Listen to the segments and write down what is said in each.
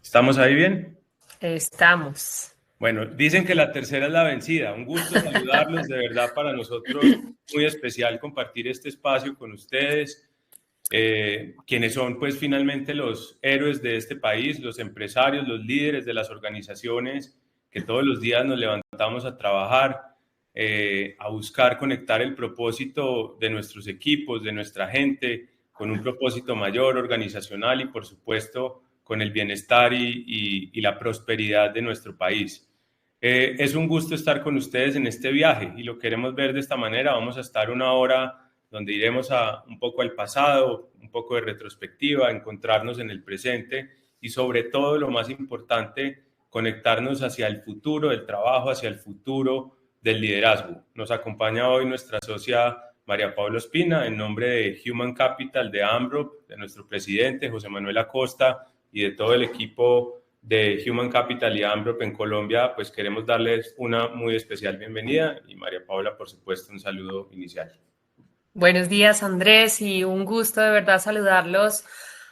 ¿Estamos ahí bien? Estamos. Bueno, dicen que la tercera es la vencida. Un gusto saludarlos, de verdad para nosotros muy especial compartir este espacio con ustedes, quienes son pues finalmente los héroes de este país, los empresarios, los líderes de las organizaciones que todos los días nos levantamos a trabajar, a buscar conectar el propósito de nuestros equipos, de nuestra gente, con un propósito mayor, organizacional y por supuesto con el bienestar y la prosperidad de nuestro país. Es un gusto estar con ustedes en este viaje y lo queremos ver de esta manera. Vamos a estar una hora donde iremos un poco al pasado, un poco de retrospectiva, encontrarnos en el presente y sobre todo, lo más importante, conectarnos hacia el futuro del trabajo, hacia el futuro del liderazgo. Nos acompaña hoy nuestra socia María Paula Ospina en nombre de Human Capital, de AmRop, de nuestro presidente José Manuel Acosta y de todo el equipo de Human Capital y AmRop en Colombia. Pues queremos darles una muy especial bienvenida y María Paula, por supuesto, un saludo inicial. Buenos días, Andrés, y un gusto de verdad saludarlos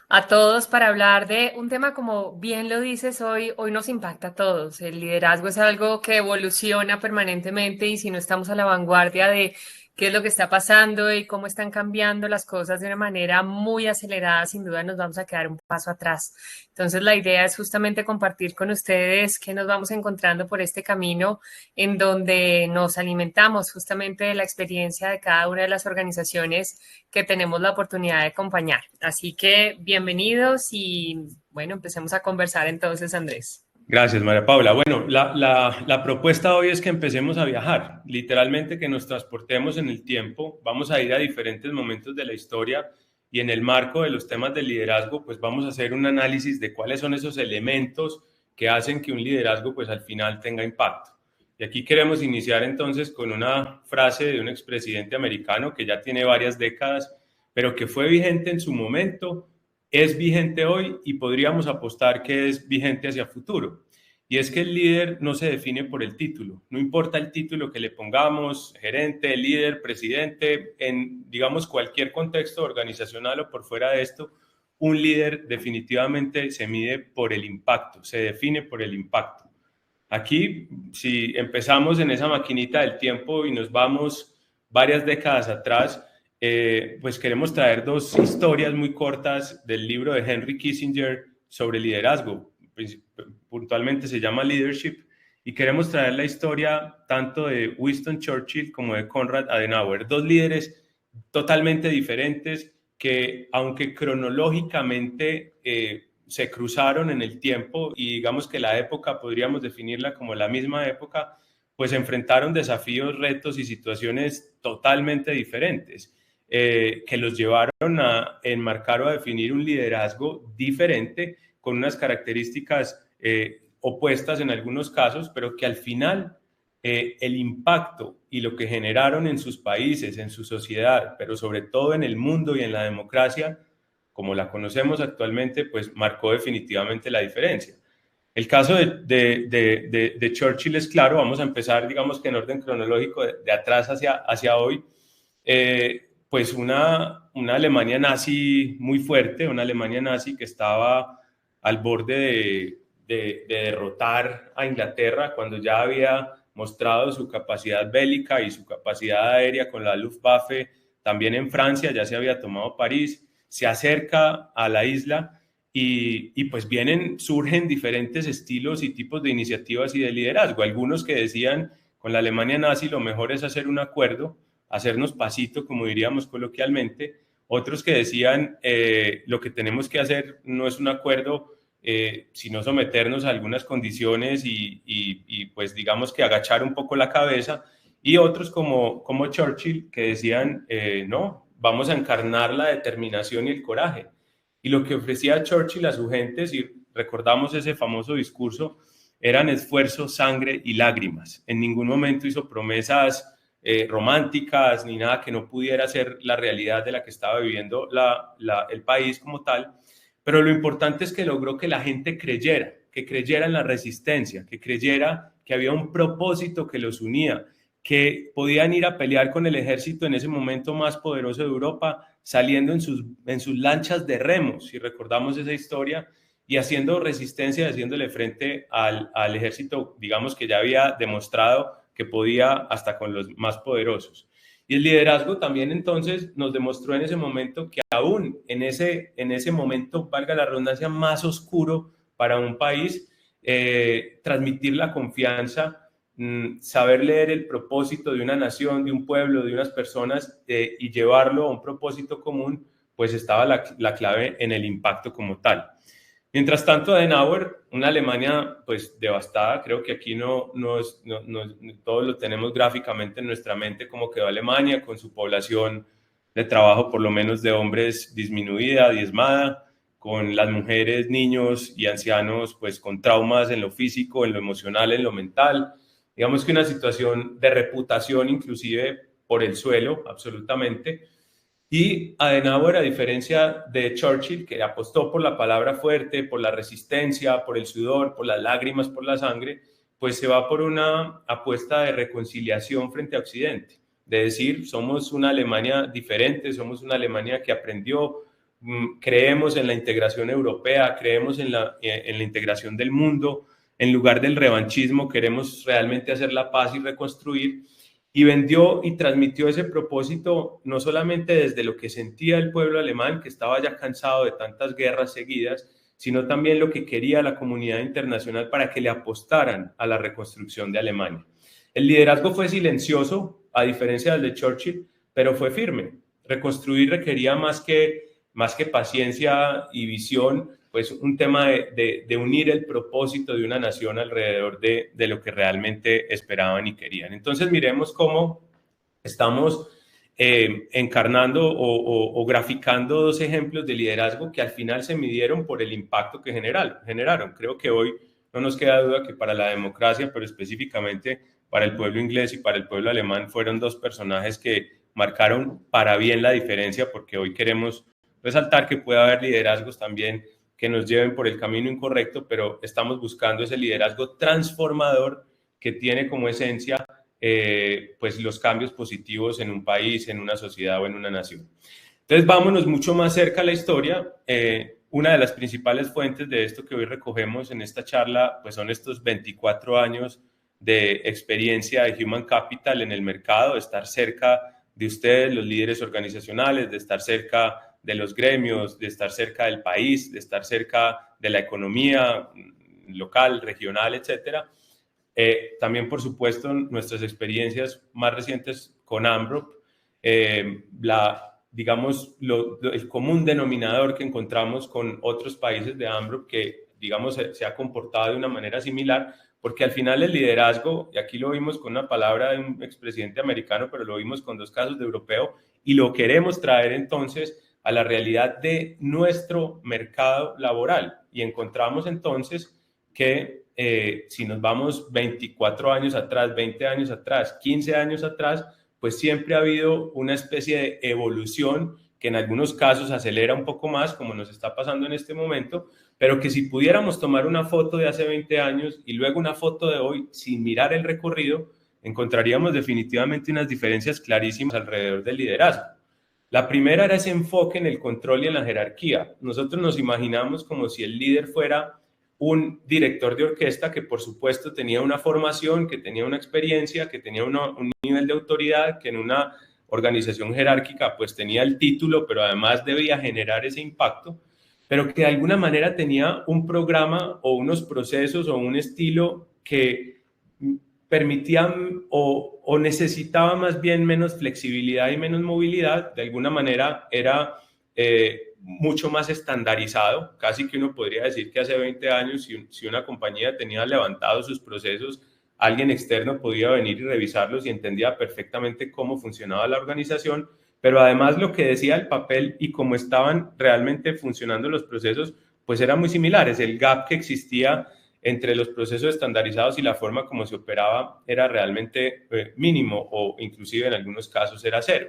a todos para hablar de un tema como bien lo dices hoy nos impacta a todos. El liderazgo es algo que evoluciona permanentemente y si no estamos a la vanguardia de qué es lo que está pasando y cómo están cambiando las cosas de una manera muy acelerada, sin duda nos vamos a quedar un paso atrás. Entonces la idea es justamente compartir con ustedes qué nos vamos encontrando por este camino en donde nos alimentamos justamente de la experiencia de cada una de las organizaciones que tenemos la oportunidad de acompañar. Así que bienvenidos y bueno, empecemos a conversar entonces, Andrés. Gracias, María Paula. Bueno, la propuesta hoy es que empecemos a viajar, literalmente que nos transportemos en el tiempo, vamos a ir a diferentes momentos de la historia y en el marco de los temas del liderazgo, pues vamos a hacer un análisis de cuáles son esos elementos que hacen que un liderazgo pues al final tenga impacto. Y aquí queremos iniciar entonces con una frase de un expresidente americano que ya tiene varias décadas, pero que fue vigente en su momento, es vigente hoy y podríamos apostar que es vigente hacia futuro. Y es que el líder no se define por el título, no importa el título que le pongamos, gerente, líder, presidente, en digamos cualquier contexto organizacional o por fuera de esto, un líder definitivamente se mide por el impacto, se define por el impacto. Aquí, si empezamos en esa maquinita del tiempo y nos vamos varias décadas atrás, pues queremos traer dos historias muy cortas del libro de Henry Kissinger sobre liderazgo. Puntualmente se llama Leadership y queremos traer la historia tanto de Winston Churchill como de Konrad Adenauer, dos líderes totalmente diferentes que aunque cronológicamente se cruzaron en el tiempo y digamos que la época podríamos definirla como la misma época, pues enfrentaron desafíos, retos y situaciones totalmente diferentes que los llevaron a enmarcar o a definir un liderazgo diferente con unas características opuestas en algunos casos, pero que al final el impacto y lo que generaron en sus países, en su sociedad, pero sobre todo en el mundo y en la democracia, como la conocemos actualmente, pues marcó definitivamente la diferencia. El caso de Churchill es claro, vamos a empezar, digamos que en orden cronológico, de atrás hacia hoy, pues una Alemania nazi muy fuerte, una Alemania nazi que estaba al borde de derrotar a Inglaterra cuando ya había mostrado su capacidad bélica y su capacidad aérea con la Luftwaffe, también en Francia ya se había tomado París, se acerca a la isla y pues surgen diferentes estilos y tipos de iniciativas y de liderazgo. Algunos que decían con la Alemania nazi lo mejor es hacer un acuerdo, hacernos pasito, como diríamos coloquialmente. Otros que decían lo que tenemos que hacer no es un acuerdo, sino someternos a algunas condiciones y pues digamos que agachar un poco la cabeza. Y otros como Churchill que decían, no, vamos a encarnar la determinación y el coraje. Y lo que ofrecía Churchill a su gente, si recordamos ese famoso discurso, eran esfuerzo, sangre y lágrimas. En ningún momento hizo promesas románticas ni nada que no pudiera ser la realidad de la que estaba viviendo el país como tal. Pero lo importante es que logró que la gente creyera en la resistencia, que creyera que había un propósito que los unía, que podían ir a pelear con el ejército en ese momento más poderoso de Europa, saliendo en sus lanchas de remos, si recordamos esa historia, y haciendo resistencia, haciéndole frente al ejército, digamos, que ya había demostrado que podía hasta con los más poderosos. Y el liderazgo también entonces nos demostró en ese momento que aún en ese momento, valga la redundancia, más oscuro para un país, transmitir la confianza, saber leer el propósito de una nación, de un pueblo, de unas personas y llevarlo a un propósito común, pues estaba la clave en el impacto como tal. Mientras tanto, Adenauer, una Alemania pues devastada, creo que aquí todos lo tenemos gráficamente en nuestra mente cómo quedó Alemania, con su población de trabajo por lo menos de hombres disminuida, diezmada, con las mujeres, niños y ancianos pues con traumas en lo físico, en lo emocional, en lo mental. Digamos que una situación de reputación inclusive por el suelo, absolutamente. Y Adenauer, a diferencia de Churchill, que apostó por la palabra fuerte, por la resistencia, por el sudor, por las lágrimas, por la sangre, pues se va por una apuesta de reconciliación frente a Occidente, de decir, somos una Alemania diferente, somos una Alemania que aprendió, creemos en la integración europea, creemos en la integración del mundo, en lugar del revanchismo, queremos realmente hacer la paz y reconstruir. Y vendió y transmitió ese propósito no solamente desde lo que sentía el pueblo alemán, que estaba ya cansado de tantas guerras seguidas, sino también lo que quería la comunidad internacional para que le apostaran a la reconstrucción de Alemania. El liderazgo fue silencioso, a diferencia del de Churchill, pero fue firme. Reconstruir requería más que paciencia y visión, pues un tema de unir el propósito de una nación alrededor de lo que realmente esperaban y querían. Entonces miremos cómo estamos encarnando o graficando dos ejemplos de liderazgo que al final se midieron por el impacto que generaron. Creo que hoy no nos queda duda que para la democracia, pero específicamente para el pueblo inglés y para el pueblo alemán, fueron dos personajes que marcaron para bien la diferencia, porque hoy queremos resaltar que puede haber liderazgos también que nos lleven por el camino incorrecto, pero estamos buscando ese liderazgo transformador que tiene como esencia pues los cambios positivos en un país, en una sociedad o en una nación. Entonces vámonos mucho más cerca a la historia. Una de las principales fuentes de esto que hoy recogemos en esta charla pues son estos 24 años de experiencia de Human Capital en el mercado, de estar cerca de ustedes, los líderes organizacionales, de estar cerca de los gremios, de estar cerca del país, de estar cerca de la economía local, regional, etcétera. También, por supuesto, nuestras experiencias más recientes con AMROP, digamos, el común denominador que encontramos con otros países de AMROP que, digamos, se ha comportado de una manera similar, porque al final el liderazgo, y aquí lo vimos con una palabra de un expresidente americano, pero lo vimos con dos casos de europeo, y lo queremos traer entonces a la realidad de nuestro mercado laboral. Y encontramos entonces que si nos vamos 24 años atrás, 20 años atrás, 15 años atrás, pues siempre ha habido una especie de evolución que en algunos casos acelera un poco más, como nos está pasando en este momento, pero que si pudiéramos tomar una foto de hace 20 años y luego una foto de hoy sin mirar el recorrido, encontraríamos definitivamente unas diferencias clarísimas alrededor del liderazgo. La primera era ese enfoque en el control y en la jerarquía. Nosotros nos imaginamos como si el líder fuera un director de orquesta que por supuesto tenía una formación, que tenía una experiencia, que tenía un nivel de autoridad, que en una organización jerárquica pues tenía el título, pero además debía generar ese impacto, pero que de alguna manera tenía un programa o unos procesos o un estilo que permitían o necesitaba más bien menos flexibilidad y menos movilidad. De alguna manera era mucho más estandarizado, casi que uno podría decir que hace 20 años si una compañía tenía levantados sus procesos, alguien externo podía venir y revisarlos y entendía perfectamente cómo funcionaba la organización, pero además lo que decía el papel y cómo estaban realmente funcionando los procesos, pues eran muy similares. El gap que existía entre los procesos estandarizados y la forma como se operaba era realmente mínimo o inclusive en algunos casos era cero.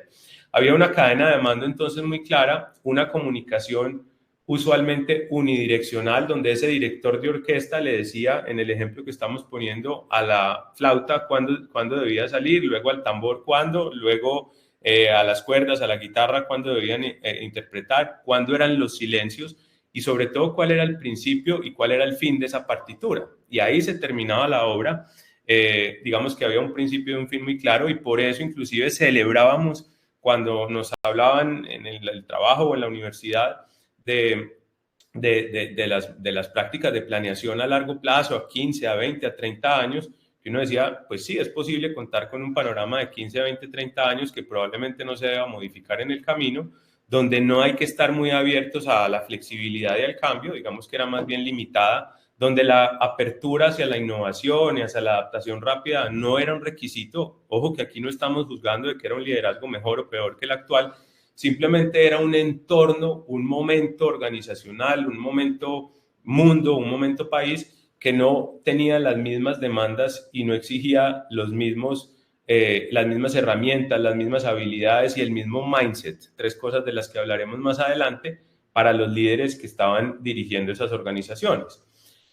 Había una cadena de mando entonces muy clara, una comunicación usualmente unidireccional, donde ese director de orquesta le decía, en el ejemplo que estamos poniendo, a la flauta cuándo debía salir, luego al tambor cuándo, luego a las cuerdas, a la guitarra cuándo debían interpretar, cuándo eran los silencios, y sobre todo cuál era el principio y cuál era el fin de esa partitura. Y ahí se terminaba la obra. Digamos que había un principio y un fin muy claro, y por eso inclusive celebrábamos cuando nos hablaban en el trabajo o en la universidad de las prácticas de planeación a largo plazo, a 15, a 20, a 30 años, que uno decía, pues sí, es posible contar con un panorama de 15, 20, 30 años que probablemente no se deba modificar en el camino, donde no hay que estar muy abiertos a la flexibilidad y al cambio, digamos que era más bien limitada, donde la apertura hacia la innovación y hacia la adaptación rápida no era un requisito. Ojo que aquí no estamos juzgando de que era un liderazgo mejor o peor que el actual, simplemente era un entorno, un momento organizacional, un momento mundo, un momento país que no tenía las mismas demandas y no exigía las mismas herramientas, las mismas habilidades y el mismo mindset, tres cosas de las que hablaremos más adelante, para los líderes que estaban dirigiendo esas organizaciones.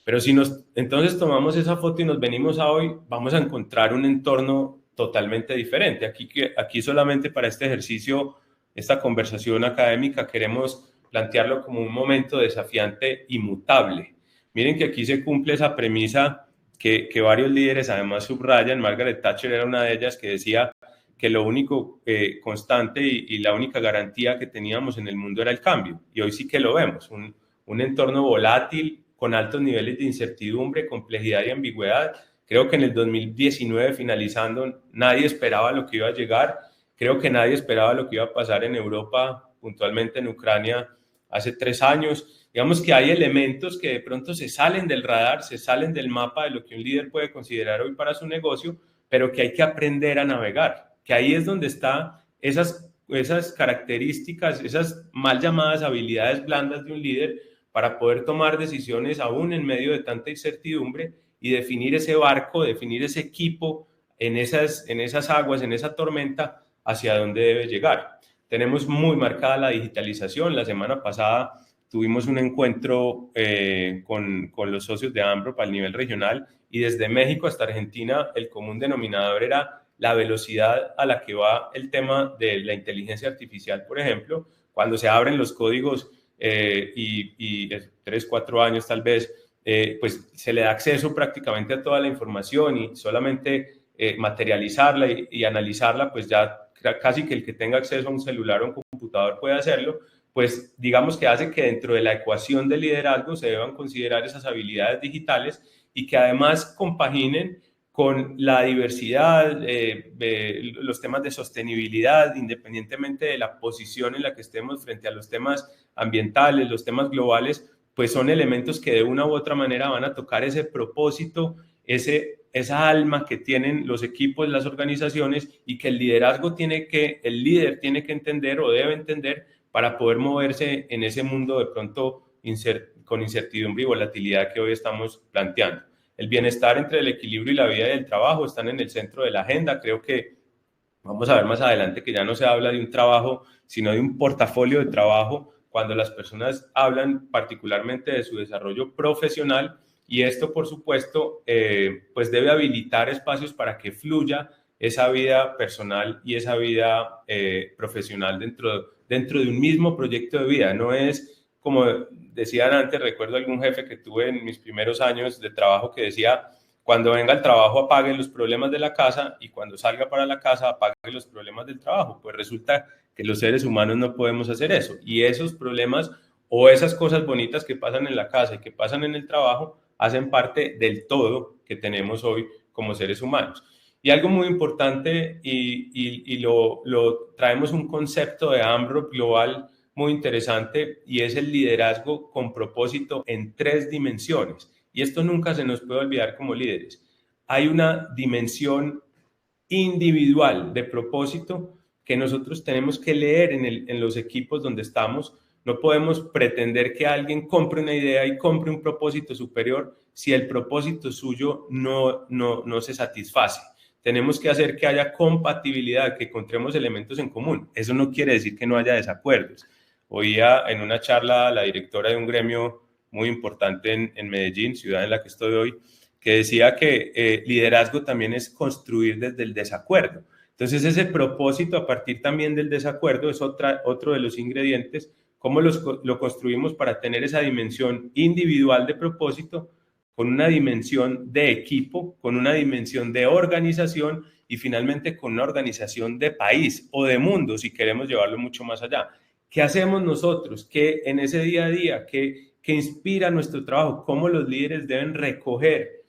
Pero si entonces tomamos esa foto y nos venimos a hoy, vamos a encontrar un entorno totalmente diferente. Aquí solamente para este ejercicio, esta conversación académica, queremos plantearlo como un momento desafiante y mutable. Miren que aquí se cumple esa premisa que varios líderes además subrayan. Margaret Thatcher era una de ellas, que decía que lo único constante y la única garantía que teníamos en el mundo era el cambio. Y hoy sí que lo vemos, un entorno volátil, con altos niveles de incertidumbre, complejidad y ambigüedad. Creo que en el 2019, finalizando, nadie esperaba lo que iba a llegar. Creo que nadie esperaba lo que iba a pasar en Europa, puntualmente en Ucrania, hace 3 años. Digamos que hay elementos que de pronto se salen del radar, se salen del mapa de lo que un líder puede considerar hoy para su negocio, pero que hay que aprender a navegar, que ahí es donde están esas características, esas mal llamadas habilidades blandas de un líder, para poder tomar decisiones aún en medio de tanta incertidumbre y definir ese barco, definir ese equipo en esas aguas, en esa tormenta, hacia dónde debe llegar. Tenemos muy marcada la digitalización. La semana pasada tuvimos un encuentro con los socios de Amprop al nivel regional, y desde México hasta Argentina el común denominador era la velocidad a la que va el tema de la inteligencia artificial. Por ejemplo, cuando se abren los códigos y 3, 4 años tal vez, pues se le da acceso prácticamente a toda la información, y solamente materializarla y analizarla, pues ya casi que el que tenga acceso a un celular o un computador puede hacerlo. Pues digamos que hace que dentro de la ecuación del liderazgo se deban considerar esas habilidades digitales, y que además compaginen con la diversidad, los temas de sostenibilidad, independientemente de la posición en la que estemos frente a los temas ambientales, los temas globales, pues son elementos que de una u otra manera van a tocar ese propósito, esa alma que tienen los equipos, las organizaciones, y que el líder tiene que entender o debe entender para poder moverse en ese mundo de pronto con incertidumbre y volatilidad que hoy estamos planteando. El bienestar entre el equilibrio y la vida y el trabajo están en el centro de la agenda. Creo que vamos a ver más adelante que ya no se habla de un trabajo, sino de un portafolio de trabajo, cuando las personas hablan particularmente de su desarrollo profesional, y esto, por supuesto, pues debe habilitar espacios para que fluya esa vida personal y esa vida profesional dentro de un mismo proyecto de vida. No es, como decían antes, recuerdo algún jefe que tuve en mis primeros años de trabajo que decía: cuando venga al trabajo apague los problemas de la casa, y cuando salga para la casa apague los problemas del trabajo. Pues resulta que los seres humanos no podemos hacer eso, y esos problemas o esas cosas bonitas que pasan en la casa y que pasan en el trabajo hacen parte del todo que tenemos hoy como seres humanos. Y algo muy importante, y lo traemos un concepto de Amprop global muy interesante, y es el liderazgo con propósito en 3 dimensiones. Y esto nunca se nos puede olvidar como líderes. Hay una dimensión individual de propósito que nosotros tenemos que leer en los equipos donde estamos. No podemos pretender que alguien compre una idea y compre un propósito superior si el propósito suyo no se satisface. Tenemos que hacer que haya compatibilidad, que encontremos elementos en común. Eso no quiere decir que no haya desacuerdos. Oía en una charla a la directora de un gremio muy importante en Medellín, ciudad en la que estoy hoy, que decía que liderazgo también es construir desde el desacuerdo. Entonces ese propósito a partir también del desacuerdo es otro de los ingredientes ¿Cómo lo construimos para tener esa dimensión individual de propósito, con una dimensión de equipo, con una dimensión de organización y finalmente con una organización de país o de mundo, si queremos llevarlo mucho más allá? ¿Qué hacemos nosotros? ¿Qué en ese día a día? ¿Qué inspira nuestro trabajo? ¿Cómo los líderes deben recoger,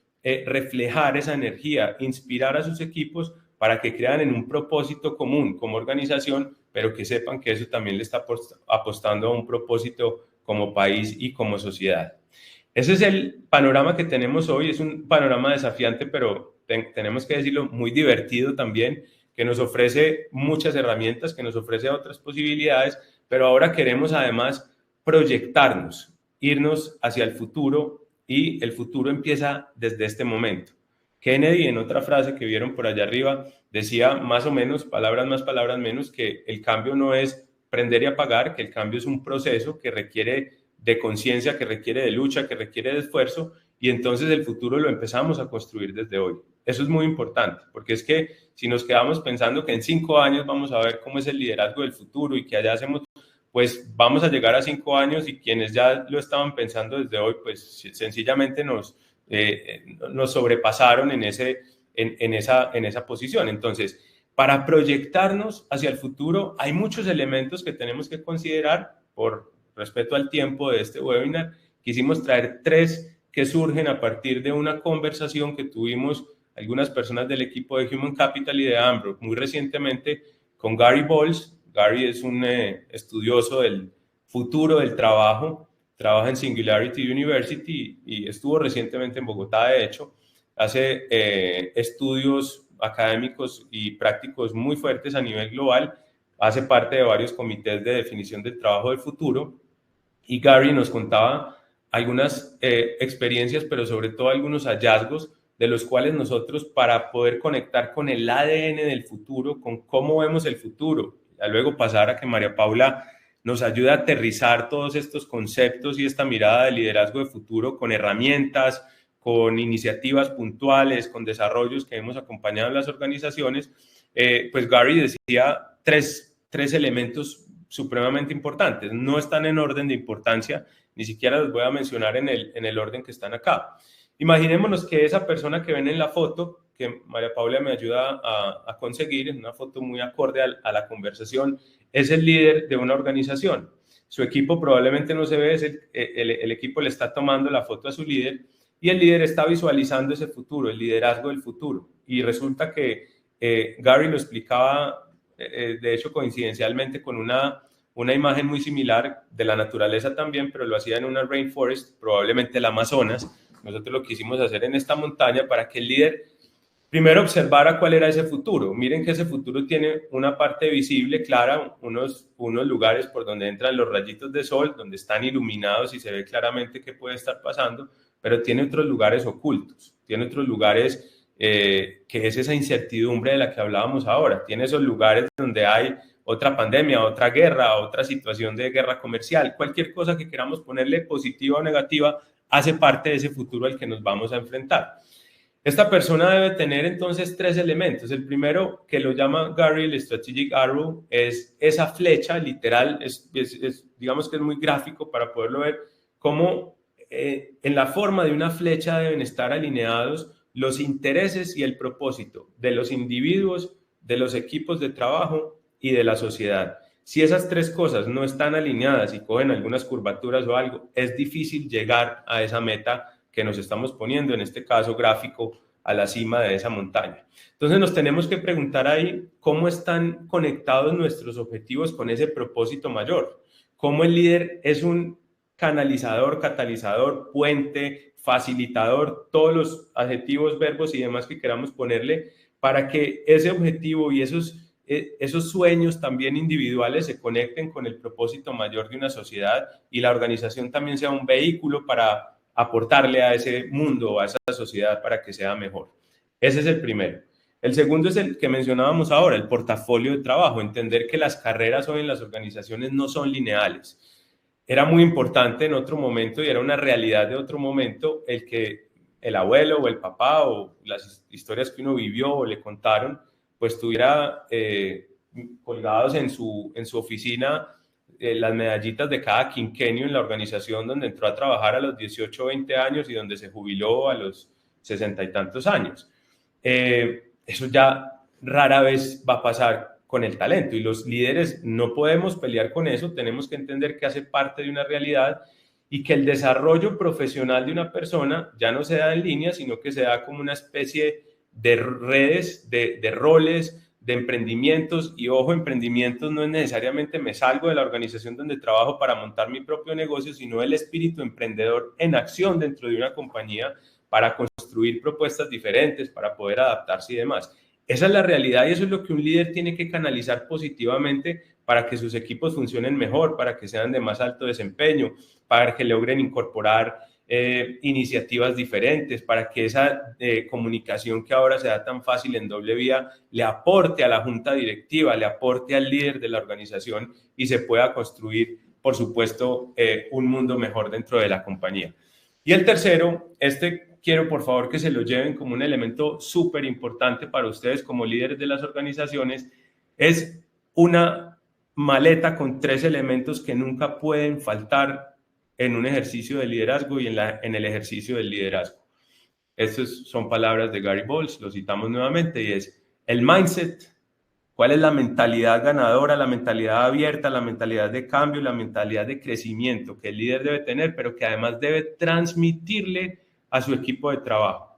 reflejar esa energía, inspirar a sus equipos para que crean en un propósito común como organización, pero que sepan que eso también le está apostando a un propósito como país y como sociedad? Ese es el panorama que tenemos hoy. Es un panorama desafiante, pero tenemos que decirlo, muy divertido también, que nos ofrece muchas herramientas, que nos ofrece otras posibilidades, pero ahora queremos además proyectarnos, irnos hacia el futuro, y el futuro empieza desde este momento. Kennedy, en otra frase que vieron por allá arriba, decía más o menos, palabras más, palabras menos, que el cambio no es prender y apagar, que el cambio es un proceso que requiere de conciencia, que requiere de lucha, que requiere de esfuerzo, y entonces el futuro lo empezamos a construir desde hoy. Eso es muy importante, porque es que si nos quedamos pensando que en 5 años vamos a ver cómo es el liderazgo del futuro y que allá hacemos, pues vamos a llegar a 5 años y quienes ya lo estaban pensando desde hoy, pues sencillamente nos sobrepasaron en esa posición. Entonces, para proyectarnos hacia el futuro, hay muchos elementos que tenemos que considerar. Por respeto al tiempo de este webinar, quisimos traer 3 que surgen a partir de una conversación que tuvimos algunas personas del equipo de Human Capital y de Ambro muy recientemente con Gary Bowles. Gary es un estudioso del futuro del trabajo, trabaja en Singularity University y estuvo recientemente en Bogotá. De hecho, hace estudios académicos y prácticos muy fuertes a nivel global, hace parte de varios comités de definición del trabajo del futuro, y Gary nos contaba algunas experiencias, pero sobre todo algunos hallazgos de los cuales nosotros, para poder conectar con el ADN del futuro, con cómo vemos el futuro, ya luego pasar a que María Paula nos ayude a aterrizar todos estos conceptos y esta mirada de liderazgo de futuro con herramientas, con iniciativas puntuales, con desarrollos que hemos acompañado en las organizaciones. Pues Gary decía tres elementos supremamente importantes. No están en orden de importancia, ni siquiera los voy a mencionar en el orden que están acá. Imaginémonos que esa persona que ven en la foto, que María Paula me ayuda a conseguir, en una foto muy acorde a la conversación, es el líder de una organización. Su equipo probablemente no se ve, el equipo le está tomando la foto a su líder y el líder está visualizando ese futuro, el liderazgo del futuro. Y resulta que Gary lo explicaba, de hecho coincidencialmente, con una imagen muy similar de la naturaleza también, pero lo hacía en una rainforest, probablemente el Amazonas. Nosotros lo quisimos hacer en esta montaña para que el líder primero observara cuál era ese futuro. Miren que ese futuro tiene una parte visible, clara, unos lugares por donde entran los rayitos de sol, donde están iluminados y se ve claramente qué puede estar pasando, pero tiene otros lugares ocultos, tiene otros lugares que es esa incertidumbre de la que hablábamos ahora, tiene esos lugares donde hay otra pandemia, otra guerra, otra situación de guerra comercial, cualquier cosa que queramos ponerle positiva o negativa, hace parte de ese futuro al que nos vamos a enfrentar. Esta persona debe tener entonces 3 elementos. El primero, que lo llama Gary el Strategic Arrow, es esa flecha literal, digamos que es muy gráfico para poderlo ver, cómo en la forma de una flecha deben estar alineados los intereses y el propósito de los individuos, de los equipos de trabajo y de la sociedad. Si esas 3 cosas no están alineadas y cogen algunas curvaturas o algo, es difícil llegar a esa meta que nos estamos poniendo, en este caso gráfico, a la cima de esa montaña. Entonces nos tenemos que preguntar ahí cómo están conectados nuestros objetivos con ese propósito mayor, cómo el líder es un canalizador, catalizador, puente, facilitador, todos los adjetivos, verbos y demás que queramos ponerle para que ese objetivo y esos sueños también individuales se conecten con el propósito mayor de una sociedad y la organización también sea un vehículo para aportarle a ese mundo o a esa sociedad para que sea mejor. Ese es el primero. El segundo es el que mencionábamos ahora, el portafolio de trabajo, entender que las carreras hoy en las organizaciones no son lineales. Era muy importante en otro momento y era una realidad de otro momento el que el abuelo o el papá o las historias que uno vivió o le contaron, pues tuviera colgados en su oficina las medallitas de cada quinquenio en la organización, donde entró a trabajar a los 18 o 20 años y donde se jubiló a los 60 y tantos años. Eso ya rara vez va a pasar con el talento, y los líderes no podemos pelear con eso. Tenemos que entender que hace parte de una realidad y que el desarrollo profesional de una persona ya no se da en línea, sino que se da como una especie de redes, de roles, de emprendimientos. Y ojo, emprendimientos no es necesariamente me salgo de la organización donde trabajo para montar mi propio negocio, sino el espíritu emprendedor en acción dentro de una compañía para construir propuestas diferentes, para poder adaptarse y demás. Esa es la realidad, y eso es lo que un líder tiene que canalizar positivamente para que sus equipos funcionen mejor, para que sean de más alto desempeño, para que logren incorporar iniciativas diferentes, para que esa comunicación que ahora se da tan fácil en doble vía le aporte a la junta directiva, le aporte al líder de la organización y se pueda construir, por supuesto, un mundo mejor dentro de la compañía. Y el tercero, quiero por favor que se lo lleven como un elemento súper importante para ustedes como líderes de las organizaciones, es una maleta con 3 elementos que nunca pueden faltar en un ejercicio de liderazgo y en el ejercicio del liderazgo. Estas son palabras de Gary Bowles, lo citamos nuevamente, y es el mindset. ¿Cuál es la mentalidad ganadora, la mentalidad abierta, la mentalidad de cambio, la mentalidad de crecimiento que el líder debe tener, pero que además debe transmitirle a su equipo de trabajo?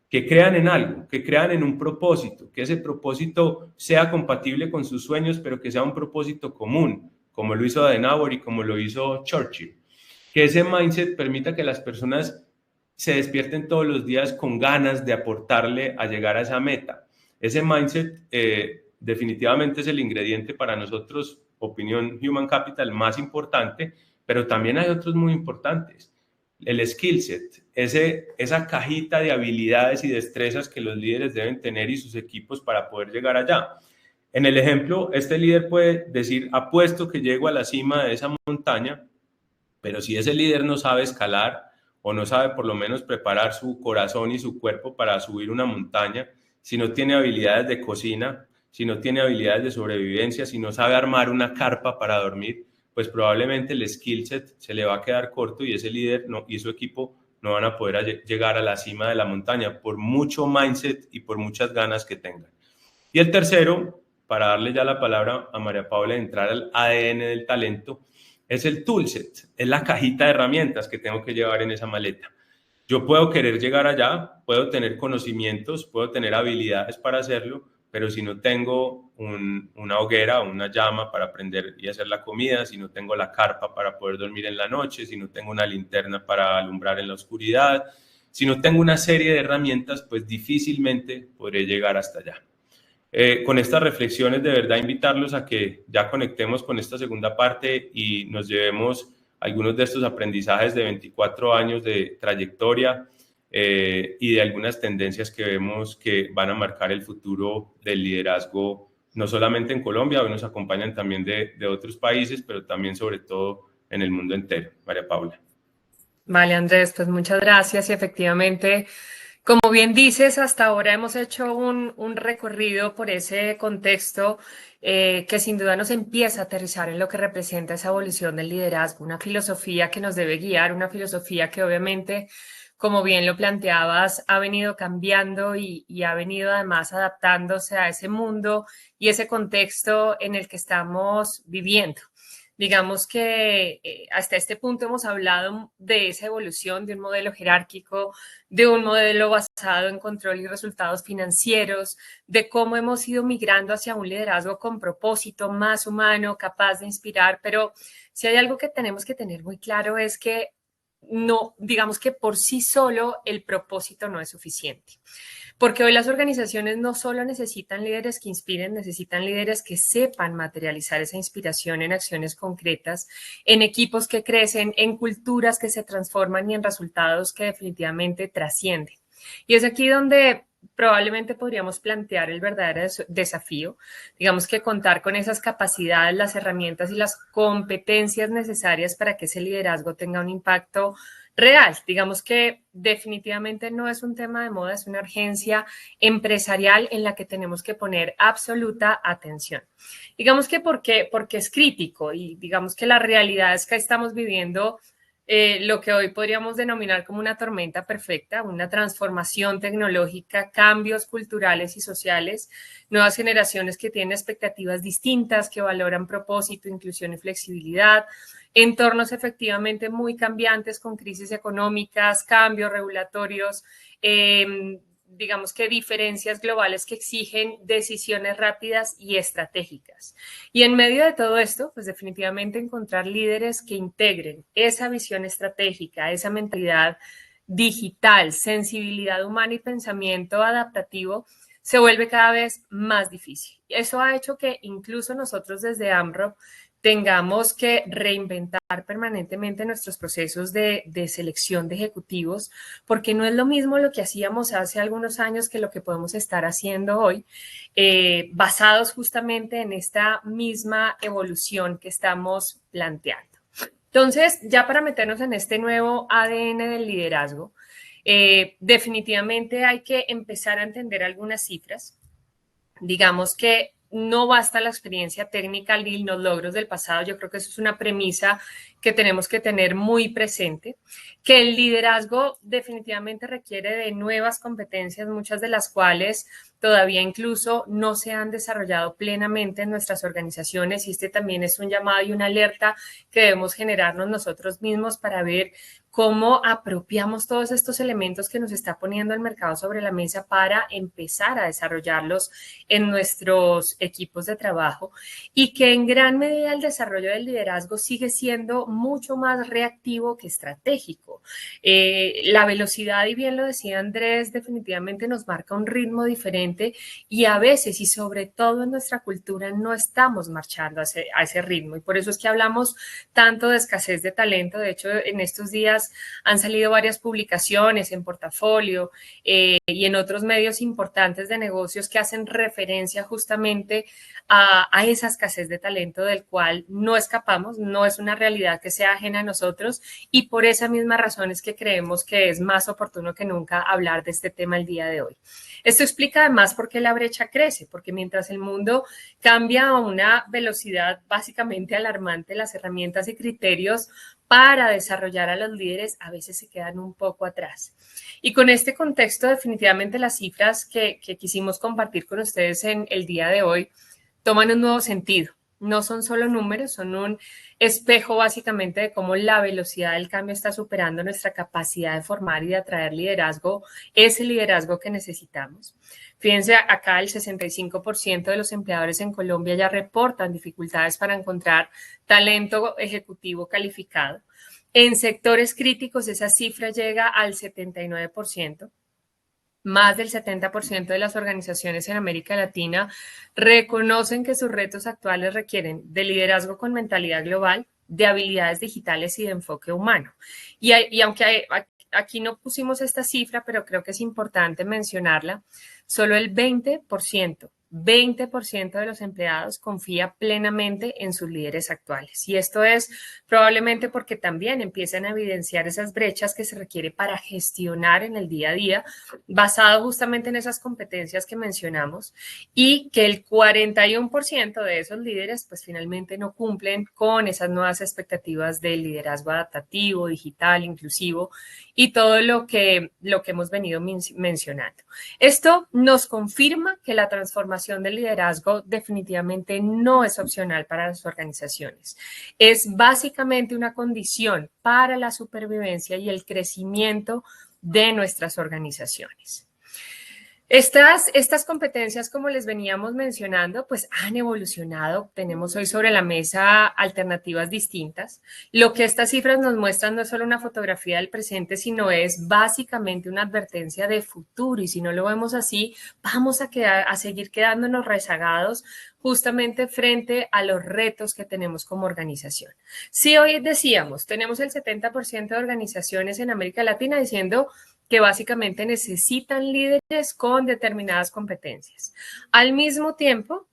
Que crean en algo, que crean en un propósito, que ese propósito sea compatible con sus sueños, pero que sea un propósito común, como lo hizo Adenauer y como lo hizo Churchill. Que ese mindset permita que las personas se despierten todos los días con ganas de aportarle a llegar a esa meta. Ese mindset definitivamente es el ingrediente para nosotros, opinión Human Capital, más importante, pero también hay otros muy importantes. El skill set, esa cajita de habilidades y destrezas que los líderes deben tener y sus equipos para poder llegar allá. En el ejemplo, este líder puede decir, apuesto que llego a la cima de esa montaña, pero si ese líder no sabe escalar o no sabe por lo menos preparar su corazón y su cuerpo para subir una montaña, si no tiene habilidades de cocina, si no tiene habilidades de sobrevivencia, si no sabe armar una carpa para dormir, pues probablemente el skill set se le va a quedar corto y ese líder y su equipo no van a poder llegar a la cima de la montaña por mucho mindset y por muchas ganas que tengan. Y el tercero, para darle ya la palabra a María Paula, entrar al ADN del talento, es el toolset, es la cajita de herramientas que tengo que llevar en esa maleta. Yo puedo querer llegar allá, puedo tener conocimientos, puedo tener habilidades para hacerlo, pero si no tengo una hoguera o una llama para prender y hacer la comida, si no tengo la carpa para poder dormir en la noche, si no tengo una linterna para alumbrar en la oscuridad, si no tengo una serie de herramientas, pues difícilmente podré llegar hasta allá. Con estas reflexiones, de verdad invitarlos a que ya conectemos con esta segunda parte y nos llevemos algunos de estos aprendizajes de 24 años de trayectoria y de algunas tendencias que vemos que van a marcar el futuro del liderazgo, no solamente en Colombia, hoy nos acompañan también de otros países, pero también sobre todo en el mundo entero. María Paula. Vale, Andrés, pues muchas gracias y efectivamente, como bien dices, hasta ahora hemos hecho un recorrido por ese contexto que sin duda nos empieza a aterrizar en lo que representa esa evolución del liderazgo, una filosofía que nos debe guiar, una filosofía que obviamente, como bien lo planteabas, ha venido cambiando y ha venido además adaptándose a ese mundo y ese contexto en el que estamos viviendo. Digamos que hasta este punto hemos hablado de esa evolución de un modelo jerárquico, de un modelo basado en control y resultados financieros, de cómo hemos ido migrando hacia un liderazgo con propósito, más humano, capaz de inspirar. Pero si hay algo que tenemos que tener muy claro es que no, digamos que por sí solo el propósito no es suficiente. Porque hoy las organizaciones no solo necesitan líderes que inspiren, necesitan líderes que sepan materializar esa inspiración en acciones concretas, en equipos que crecen, en culturas que se transforman y en resultados que definitivamente trascienden. Y es aquí donde probablemente podríamos plantear el verdadero desafío, digamos que contar con esas capacidades, las herramientas y las competencias necesarias para que ese liderazgo tenga un impacto real. Digamos que definitivamente no es un tema de moda, es una urgencia empresarial en la que tenemos que poner absoluta atención. Digamos que porque es crítico y digamos que la realidad es que estamos viviendo lo que hoy podríamos denominar como una tormenta perfecta, una transformación tecnológica, cambios culturales y sociales, nuevas generaciones que tienen expectativas distintas, que valoran propósito, inclusión y flexibilidad, entornos efectivamente muy cambiantes con crisis económicas, cambios regulatorios, digamos que diferencias globales que exigen decisiones rápidas y estratégicas. Y en medio de todo esto, pues definitivamente encontrar líderes que integren esa visión estratégica, esa mentalidad digital, sensibilidad humana y pensamiento adaptativo se vuelve cada vez más difícil. Eso ha hecho que incluso nosotros desde AMRO tengamos que reinventar permanentemente nuestros procesos de selección de ejecutivos, porque no es lo mismo lo que hacíamos hace algunos años que lo que podemos estar haciendo hoy, basados justamente en esta misma evolución que estamos planteando. Entonces, ya para meternos en este nuevo ADN del liderazgo, definitivamente hay que empezar a entender algunas cifras. Digamos que no basta la experiencia técnica ni los logros del pasado. Yo creo que eso es una premisa que tenemos que tener muy presente, que el liderazgo definitivamente requiere de nuevas competencias, muchas de las cuales todavía incluso no se han desarrollado plenamente en nuestras organizaciones, y este también es un llamado y una alerta que debemos generarnos nosotros mismos para ver cómo apropiamos todos estos elementos que nos está poniendo el mercado sobre la mesa para empezar a desarrollarlos en nuestros equipos de trabajo, y que en gran medida el desarrollo del liderazgo sigue siendo mucho más reactivo que estratégico. La velocidad, y bien lo decía Andrés, definitivamente nos marca un ritmo diferente, y a veces y sobre todo en nuestra cultura no estamos marchando a ese ritmo, y por eso es que hablamos tanto de escasez de talento. De hecho, en estos días han salido varias publicaciones en Portafolio y en otros medios importantes de negocios que hacen referencia justamente a esa escasez de talento del cual no escapamos, no es una realidad que sea ajena a nosotros, y por esa misma razón es que creemos que es más oportuno que nunca hablar de este tema el día de hoy. Esto explica además por qué la brecha crece, porque mientras el mundo cambia a una velocidad básicamente alarmante, las herramientas y criterios para desarrollar a los líderes a veces se quedan un poco atrás. Y con este contexto, definitivamente las cifras que quisimos compartir con ustedes en el día de hoy toman un nuevo sentido. No son solo números, son un espejo básicamente de cómo la velocidad del cambio está superando nuestra capacidad de formar y de atraer liderazgo, ese liderazgo que necesitamos. Fíjense, acá el 65% de los empleadores en Colombia ya reportan dificultades para encontrar talento ejecutivo calificado. En sectores críticos esa cifra llega al 79%. Más del 70% de las organizaciones en América Latina reconocen que sus retos actuales requieren de liderazgo con mentalidad global, de habilidades digitales y de enfoque humano. Y aunque aquí no pusimos esta cifra, pero creo que es importante mencionarla, solo el 20% de los empleados confía plenamente en sus líderes actuales. Y esto es probablemente porque también empiezan a evidenciar esas brechas que se requiere para gestionar en el día a día, basado justamente en esas competencias que mencionamos, y que el 41% de esos líderes pues finalmente no cumplen con esas nuevas expectativas del liderazgo adaptativo, digital, inclusivo y todo lo que hemos venido mencionando. Esto nos confirma que la transformación del liderazgo definitivamente no es opcional para las organizaciones. Es básicamente una condición para la supervivencia y el crecimiento de nuestras organizaciones. Estas competencias, como les veníamos mencionando, pues han evolucionado. Tenemos hoy sobre la mesa alternativas distintas. Lo que estas cifras nos muestran no es solo una fotografía del presente, sino es básicamente una advertencia de futuro. Y si no lo vemos así, vamos a seguir quedándonos rezagados justamente frente a los retos que tenemos como organización. Si hoy decíamos, tenemos el 70% de organizaciones en América Latina diciendo que básicamente necesitan líderes con determinadas competencias. Al mismo tiempo,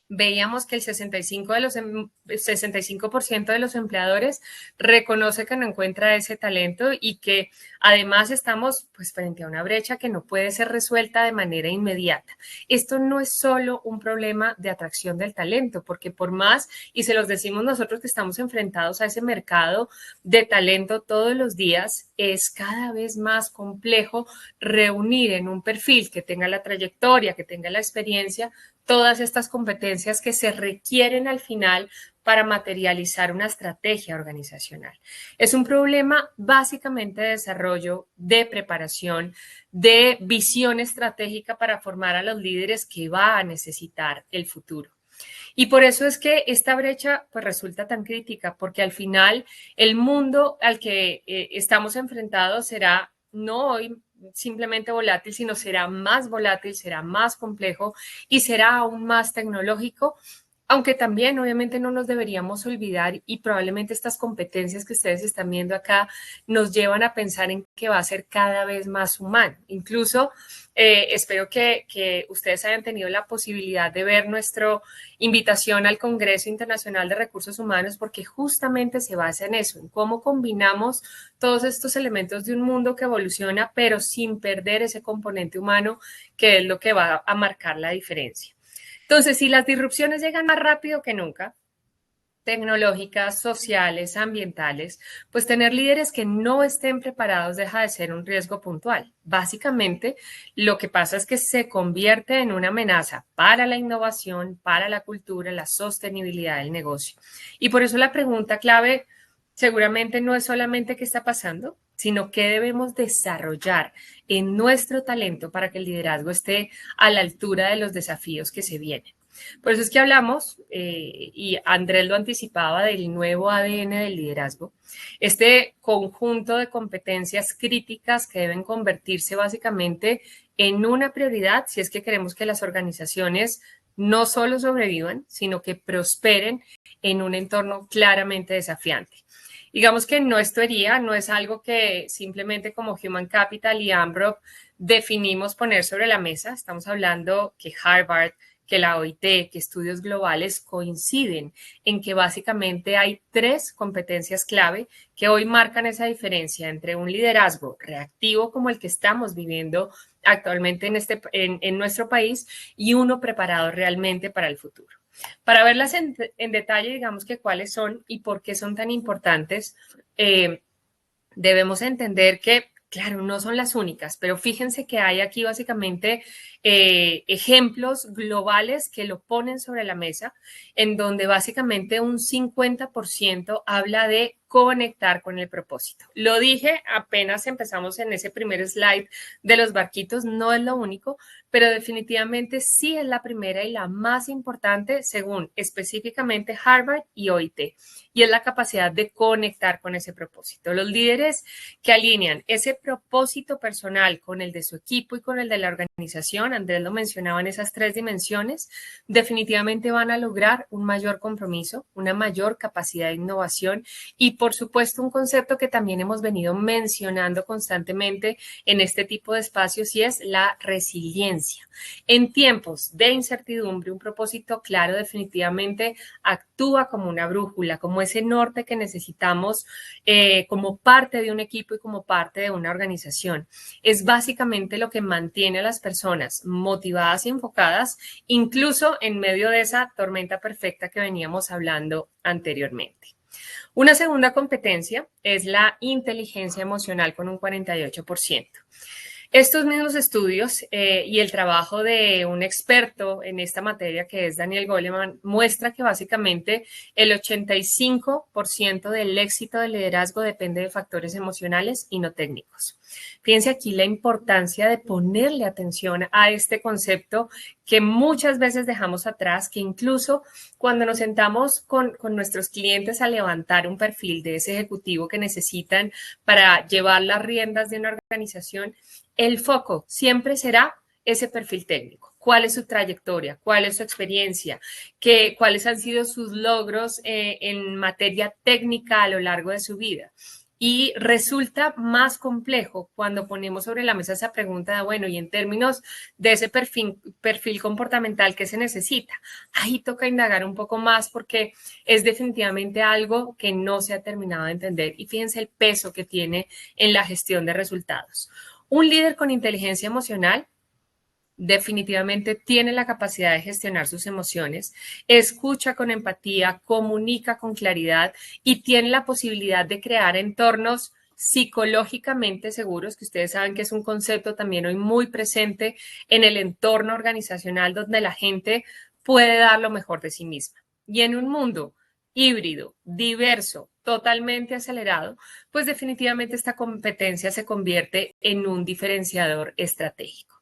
veíamos que el 65% de los empleadores reconoce que no encuentra ese talento y que además estamos pues frente a una brecha que no puede ser resuelta de manera inmediata. Esto no es solo un problema de atracción del talento, porque por más, y se los decimos nosotros que estamos enfrentados a ese mercado de talento todos los días, es cada vez más complejo reunir en un perfil que tenga la trayectoria, que tenga la experiencia, todas estas competencias que se requieren al final para materializar una estrategia organizacional. Es un problema básicamente de desarrollo, de preparación, de visión estratégica para formar a los líderes que va a necesitar el futuro. Y por eso es que esta brecha pues resulta tan crítica, porque al final el mundo al que estamos enfrentados será no hoy simplemente volátil, sino será más volátil, será más complejo y será aún más tecnológico, aunque también obviamente no nos deberíamos olvidar y probablemente estas competencias que ustedes están viendo acá nos llevan a pensar en que va a ser cada vez más humano. Incluso espero que ustedes hayan tenido la posibilidad de ver nuestra invitación al Congreso Internacional de Recursos Humanos, porque justamente se basa en eso, en cómo combinamos todos estos elementos de un mundo que evoluciona, pero sin perder ese componente humano que es lo que va a marcar la diferencia. Entonces, si las disrupciones llegan más rápido que nunca, tecnológicas, sociales, ambientales, pues tener líderes que no estén preparados deja de ser un riesgo puntual. Básicamente, lo que pasa es que se convierte en una amenaza para la innovación, para la cultura, la sostenibilidad del negocio. Y por eso la pregunta clave seguramente no es solamente qué está pasando, sino qué debemos desarrollar en nuestro talento para que el liderazgo esté a la altura de los desafíos que se vienen. Por eso es que hablamos, y Andrés lo anticipaba, del nuevo ADN del liderazgo, este conjunto de competencias críticas que deben convertirse básicamente en una prioridad si es que queremos que las organizaciones no solo sobrevivan, sino que prosperen en un entorno claramente desafiante. Digamos que no es algo que simplemente como Human Capital y Ambrook definimos poner sobre la mesa. Estamos hablando que Harvard, que la OIT, que estudios globales coinciden en que básicamente hay 3 competencias clave que hoy marcan esa diferencia entre un liderazgo reactivo como el que estamos viviendo actualmente en nuestro país y uno preparado realmente para el futuro. Para verlas en detalle, digamos que cuáles son y por qué son tan importantes, debemos entender que claro, no son las únicas, pero fíjense que hay aquí básicamente ejemplos globales que lo ponen sobre la mesa, en donde básicamente un 50% habla de conectar con el propósito. Lo dije apenas empezamos en ese primer slide de los barquitos, no es lo único, pero definitivamente sí es la primera y la más importante según específicamente Harvard y OIT, y es la capacidad de conectar con ese propósito. Los líderes que alinean ese propósito personal con el de su equipo y con el de la organización, Andrés lo mencionaba en esas 3 dimensiones, definitivamente van a lograr un mayor compromiso, una mayor capacidad de innovación y por supuesto un concepto que también hemos venido mencionando constantemente en este tipo de espacios y es la resiliencia. En tiempos de incertidumbre, un propósito claro definitivamente actúa como una brújula, como ese norte que necesitamos como parte de un equipo y como parte de una organización. Es básicamente lo que mantiene a las personas motivadas y enfocadas, incluso en medio de esa tormenta perfecta que veníamos hablando anteriormente. Una segunda competencia es la inteligencia emocional con un 48%. Estos mismos estudios y el trabajo de un experto en esta materia, que es Daniel Goleman, muestra que básicamente el 85% del éxito del liderazgo depende de factores emocionales y no técnicos. Fíjense aquí la importancia de ponerle atención a este concepto que muchas veces dejamos atrás, que incluso cuando nos sentamos con nuestros clientes a levantar un perfil de ese ejecutivo que necesitan para llevar las riendas de una organización, el foco siempre será ese perfil técnico. ¿Cuál es su trayectoria? ¿Cuál es su experiencia? ¿Cuáles han sido sus logros en materia técnica a lo largo de su vida? Y resulta más complejo cuando ponemos sobre la mesa esa pregunta de, bueno, y en términos de ese perfil comportamental que se necesita, ahí toca indagar un poco más porque es definitivamente algo que no se ha terminado de entender. Y fíjense el peso que tiene en la gestión de resultados. Un líder con inteligencia emocional definitivamente tiene la capacidad de gestionar sus emociones, escucha con empatía, comunica con claridad y tiene la posibilidad de crear entornos psicológicamente seguros, que ustedes saben que es un concepto también hoy muy presente en el entorno organizacional donde la gente puede dar lo mejor de sí misma. Y en un mundo híbrido, diverso, totalmente acelerado, pues definitivamente esta competencia se convierte en un diferenciador estratégico.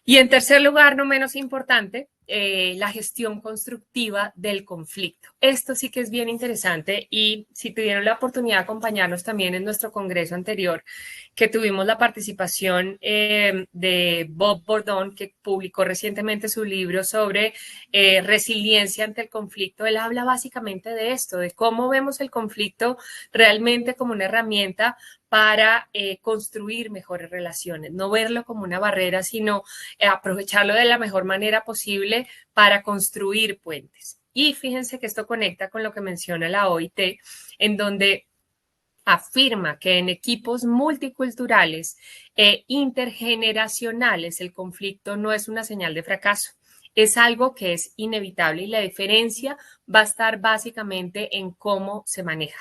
Y en tercer lugar, no menos importante, la gestión constructiva del conflicto. Esto sí que es bien interesante y si tuvieron la oportunidad de acompañarnos también en nuestro congreso anterior, que tuvimos la participación de Bob Bordón, que publicó recientemente su libro sobre resiliencia ante el conflicto. Él habla básicamente de esto, de cómo vemos el conflicto realmente como una herramienta para construir mejores relaciones, no verlo como una barrera, sino aprovecharlo de la mejor manera posible para construir puentes. Y fíjense que esto conecta con lo que menciona la OIT, en donde afirma que en equipos multiculturales e intergeneracionales el conflicto no es una señal de fracaso. Es algo que es inevitable y la diferencia va a estar básicamente en cómo se maneja.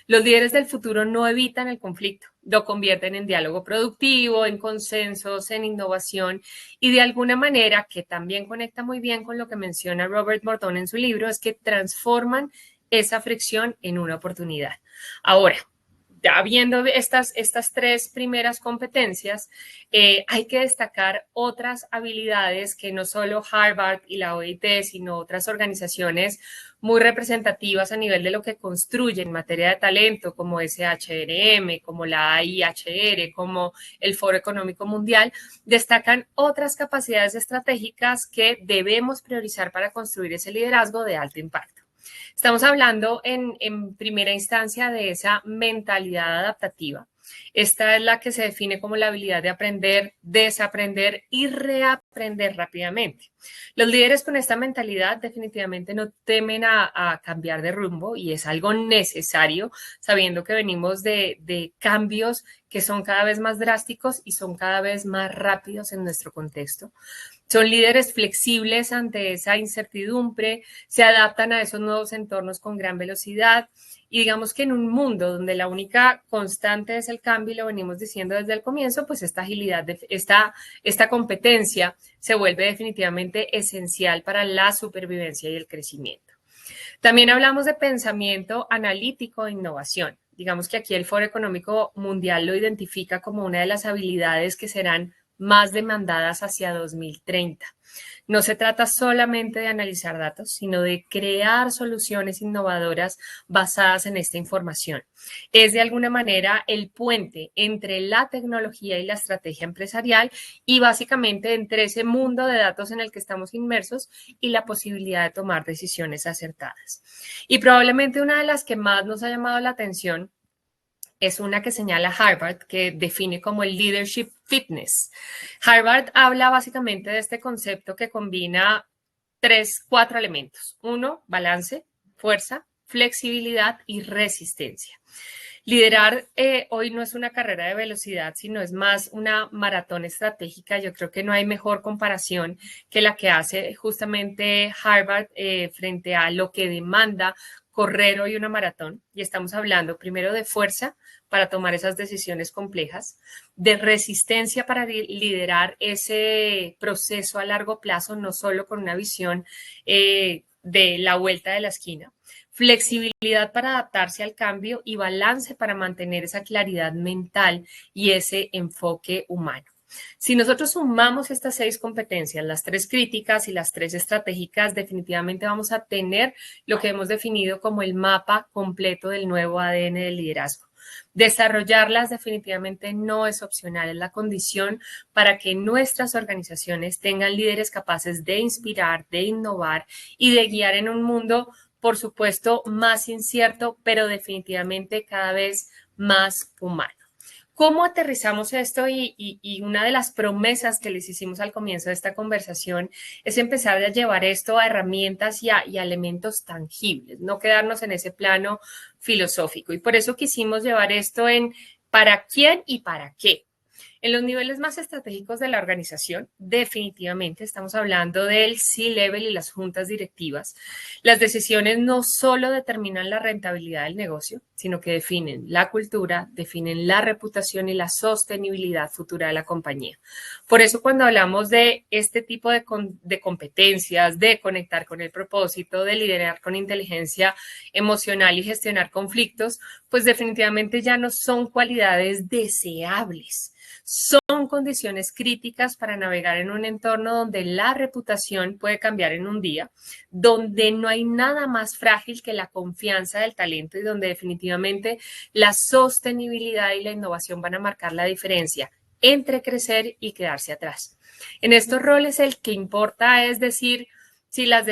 Los líderes del futuro no evitan el conflicto, lo convierten en diálogo productivo, en consensos, en innovación y de alguna manera que también conecta muy bien con lo que menciona Robert Bordón en su libro, es que transforman esa fricción en una oportunidad. Ahora, ya viendo estas tres primeras competencias, hay que destacar otras habilidades que no solo Harvard y la OIT, sino otras organizaciones muy representativas a nivel de lo que construyen en materia de talento, como SHRM, como la IHR, como el Foro Económico Mundial, destacan otras capacidades estratégicas que debemos priorizar para construir ese liderazgo de alto impacto. Estamos hablando en primera instancia de esa mentalidad adaptativa. Esta es la que se define como la habilidad de aprender, desaprender y reaprender rápidamente. Los líderes con esta mentalidad definitivamente no temen a cambiar de rumbo y es algo necesario, sabiendo que venimos de cambios que son cada vez más drásticos y son cada vez más rápidos en nuestro contexto. Son líderes flexibles ante esa incertidumbre, se adaptan a esos nuevos entornos con gran velocidad y digamos que en un mundo donde la única constante es el cambio y lo venimos diciendo desde el comienzo, pues esta agilidad, esta competencia se vuelve definitivamente esencial para la supervivencia y el crecimiento. También hablamos de pensamiento analítico e innovación. Digamos que aquí el Foro Económico Mundial lo identifica como una de las habilidades que serán más demandadas hacia 2030. No se trata solamente de analizar datos, sino de crear soluciones innovadoras basadas en esta información. Es de alguna manera el puente entre la tecnología y la estrategia empresarial y básicamente entre ese mundo de datos en el que estamos inmersos y la posibilidad de tomar decisiones acertadas. Y probablemente una de las que más nos ha llamado la atención es una que señala Harvard, que define como el leadership fitness. Harvard habla básicamente de este concepto que combina cuatro elementos. Uno, balance, fuerza, flexibilidad y resistencia. Liderar hoy no es una carrera de velocidad, sino es más una maratón estratégica. Yo creo que no hay mejor comparación que la que hace justamente Harvard frente a lo que demanda correr hoy una maratón. Y estamos hablando primero de fuerza para tomar esas decisiones complejas, de resistencia para liderar ese proceso a largo plazo, no solo con una visión de la vuelta de la esquina, flexibilidad para adaptarse al cambio y balance para mantener esa claridad mental y ese enfoque humano. Si nosotros sumamos estas 6 competencias, las 3 críticas y las 3 estratégicas, definitivamente vamos a tener lo que hemos definido como el mapa completo del nuevo ADN del liderazgo. Desarrollarlas definitivamente no es opcional, es la condición para que nuestras organizaciones tengan líderes capaces de inspirar, de innovar y de guiar en un mundo, por supuesto, más incierto, pero definitivamente cada vez más humano. ¿Cómo aterrizamos esto? Y una de las promesas que les hicimos al comienzo de esta conversación es empezar a llevar esto a herramientas y a elementos tangibles, no quedarnos en ese plano filosófico. Y por eso quisimos llevar esto en para quién y para qué. En los niveles más estratégicos de la organización, definitivamente estamos hablando del C-level y las juntas directivas. Las decisiones no solo determinan la rentabilidad del negocio, sino que definen la cultura, definen la reputación y la sostenibilidad futura de la compañía. Por eso cuando hablamos de este tipo de competencias, de conectar con el propósito, de liderar con inteligencia emocional y gestionar conflictos, pues definitivamente ya no son cualidades deseables. Son condiciones críticas para navegar en un entorno donde la reputación puede cambiar en un día, donde no hay nada más frágil que la confianza del talento y donde definitivamente la sostenibilidad y la innovación van a marcar la diferencia entre crecer y quedarse atrás. En estos roles el que importa es decir, si las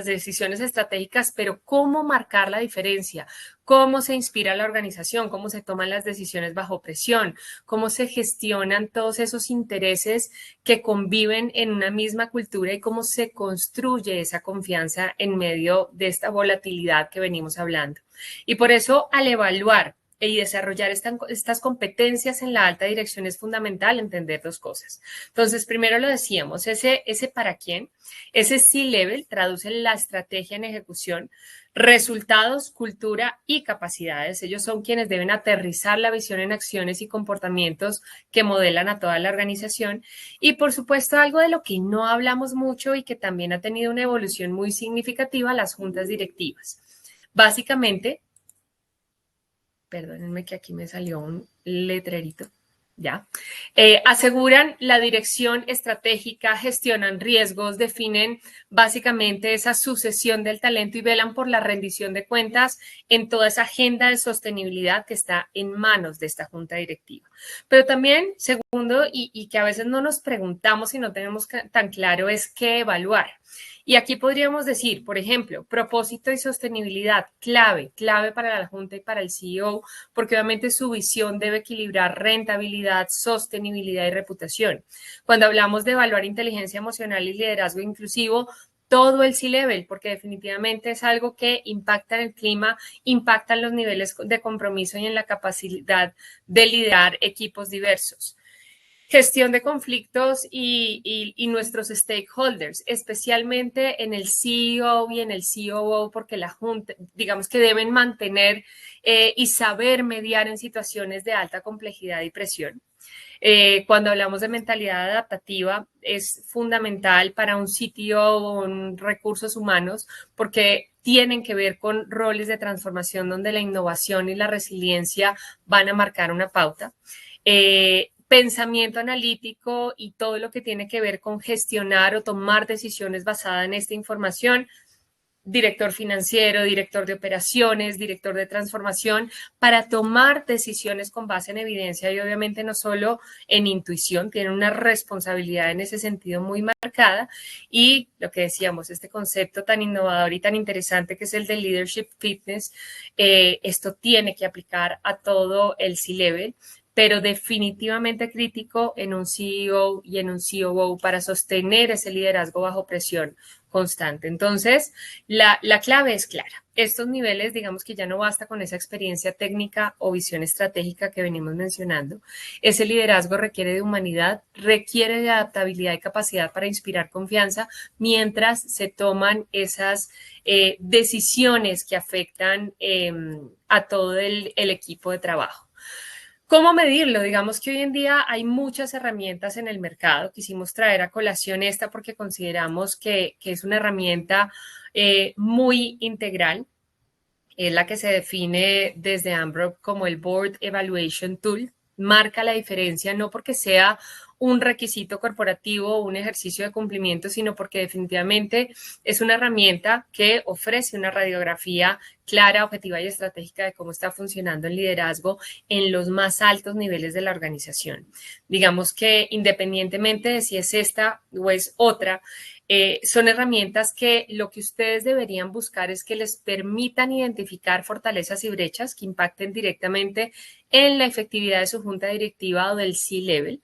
decisiones estratégicas, pero cómo marcar la diferencia, cómo se inspira la organización, cómo se toman las decisiones bajo presión, cómo se gestionan todos esos intereses que conviven en una misma cultura y cómo se construye esa confianza en medio de esta volatilidad que venimos hablando. Y por eso, al evaluar y desarrollar estas competencias en la alta dirección es fundamental entender dos cosas. Entonces, primero lo decíamos, ese para quién, ese C-level traduce la estrategia en ejecución, resultados, cultura y capacidades. Ellos son quienes deben aterrizar la visión en acciones y comportamientos que modelan a toda la organización. Y por supuesto, algo de lo que no hablamos mucho y que también ha tenido una evolución muy significativa, las juntas directivas. Básicamente, perdónenme que aquí me salió un letrerito, ya, aseguran la dirección estratégica, gestionan riesgos, definen básicamente esa sucesión del talento y velan por la rendición de cuentas en toda esa agenda de sostenibilidad que está en manos de esta junta directiva. Pero también, segundo, y que a veces no nos preguntamos y no tenemos tan claro, es qué evaluar. Y aquí podríamos decir, por ejemplo, propósito y sostenibilidad, clave para la Junta y para el CEO, porque obviamente su visión debe equilibrar rentabilidad, sostenibilidad y reputación. Cuando hablamos de evaluar inteligencia emocional y liderazgo inclusivo, todo el C-level, porque definitivamente es algo que impacta en el clima, impacta en los niveles de compromiso y en la capacidad de liderar equipos diversos. Gestión de conflictos y nuestros stakeholders, especialmente en el CEO y en el COO, porque la junta, digamos que deben mantener y saber mediar en situaciones de alta complejidad y presión. Cuando hablamos de mentalidad adaptativa, es fundamental para un CTO o un recursos humanos porque tienen que ver con roles de transformación donde la innovación y la resiliencia van a marcar una pauta. Pensamiento analítico y todo lo que tiene que ver con gestionar o tomar decisiones basadas en esta información, director financiero, director de operaciones, director de transformación, para tomar decisiones con base en evidencia y obviamente no solo en intuición, tienen una responsabilidad en ese sentido muy marcada y lo que decíamos, este concepto tan innovador y tan interesante que es el de Leadership Fitness, esto tiene que aplicar a todo el C-Level, pero definitivamente crítico en un CEO y en un COO para sostener ese liderazgo bajo presión constante. Entonces, la clave es clara. Estos niveles, digamos que ya no basta con esa experiencia técnica o visión estratégica que venimos mencionando. Ese liderazgo requiere de humanidad, requiere de adaptabilidad y capacidad para inspirar confianza mientras se toman esas decisiones que afectan a todo el equipo de trabajo. ¿Cómo medirlo? Digamos que hoy en día hay muchas herramientas en el mercado. Quisimos traer a colación esta porque consideramos que es una herramienta muy integral. Es la que se define desde Ambrook como el Board Evaluation Tool. Marca la diferencia no porque sea un requisito corporativo o un ejercicio de cumplimiento, sino porque definitivamente es una herramienta que ofrece una radiografía clara, objetiva y estratégica de cómo está funcionando el liderazgo en los más altos niveles de la organización. Digamos que independientemente de si es esta o es otra, son herramientas que lo que ustedes deberían buscar es que les permitan identificar fortalezas y brechas que impacten directamente en la efectividad de su junta directiva o del C-Level,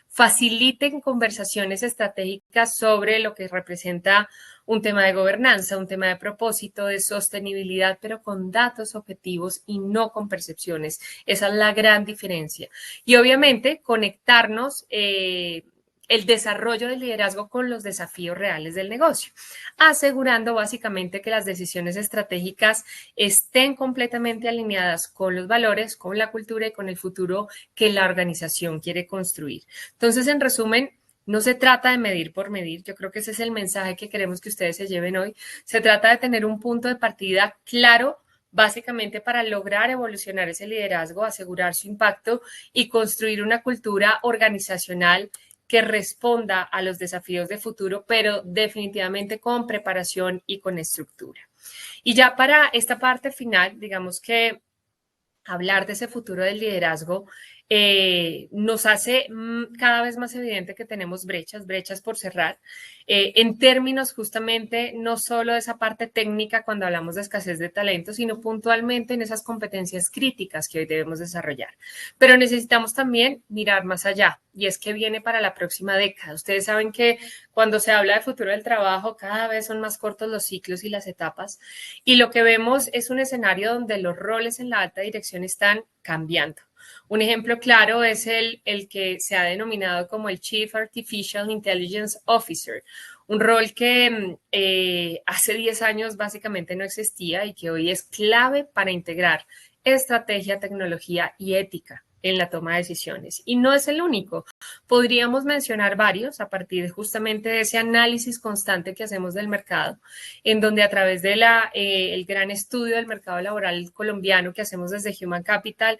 faciliten conversaciones estratégicas sobre lo que representa un tema de gobernanza, un tema de propósito, de sostenibilidad, pero con datos objetivos y no con percepciones. Esa es la gran diferencia. Y obviamente conectarnos el desarrollo del liderazgo con los desafíos reales del negocio, asegurando básicamente que las decisiones estratégicas estén completamente alineadas con los valores, con la cultura y con el futuro que la organización quiere construir. Entonces, en resumen, no se trata de medir por medir, yo creo que ese es el mensaje que queremos que ustedes se lleven hoy. Se trata de tener un punto de partida claro, básicamente para lograr evolucionar ese liderazgo, asegurar su impacto y construir una cultura organizacional que responda a los desafíos de futuro, pero definitivamente con preparación y con estructura. Y ya para esta parte final, digamos que hablar de ese futuro del liderazgo nos hace cada vez más evidente que tenemos brechas por cerrar, en términos justamente no solo de esa parte técnica cuando hablamos de escasez de talento, sino puntualmente en esas competencias críticas que hoy debemos desarrollar. Pero necesitamos también mirar más allá, y es que viene para la próxima década. Ustedes saben que cuando se habla de futuro del trabajo, cada vez son más cortos los ciclos y las etapas, y lo que vemos es un escenario donde los roles en la alta dirección están cambiando. Un ejemplo claro es el que se ha denominado como el Chief Artificial Intelligence Officer, un rol que hace 10 años básicamente no existía y que hoy es clave para integrar estrategia, tecnología y ética en la toma de decisiones. Y no es el único. Podríamos mencionar varios a partir justamente de ese análisis constante que hacemos del mercado, en donde a través de el gran estudio del mercado laboral colombiano que hacemos desde Human Capital,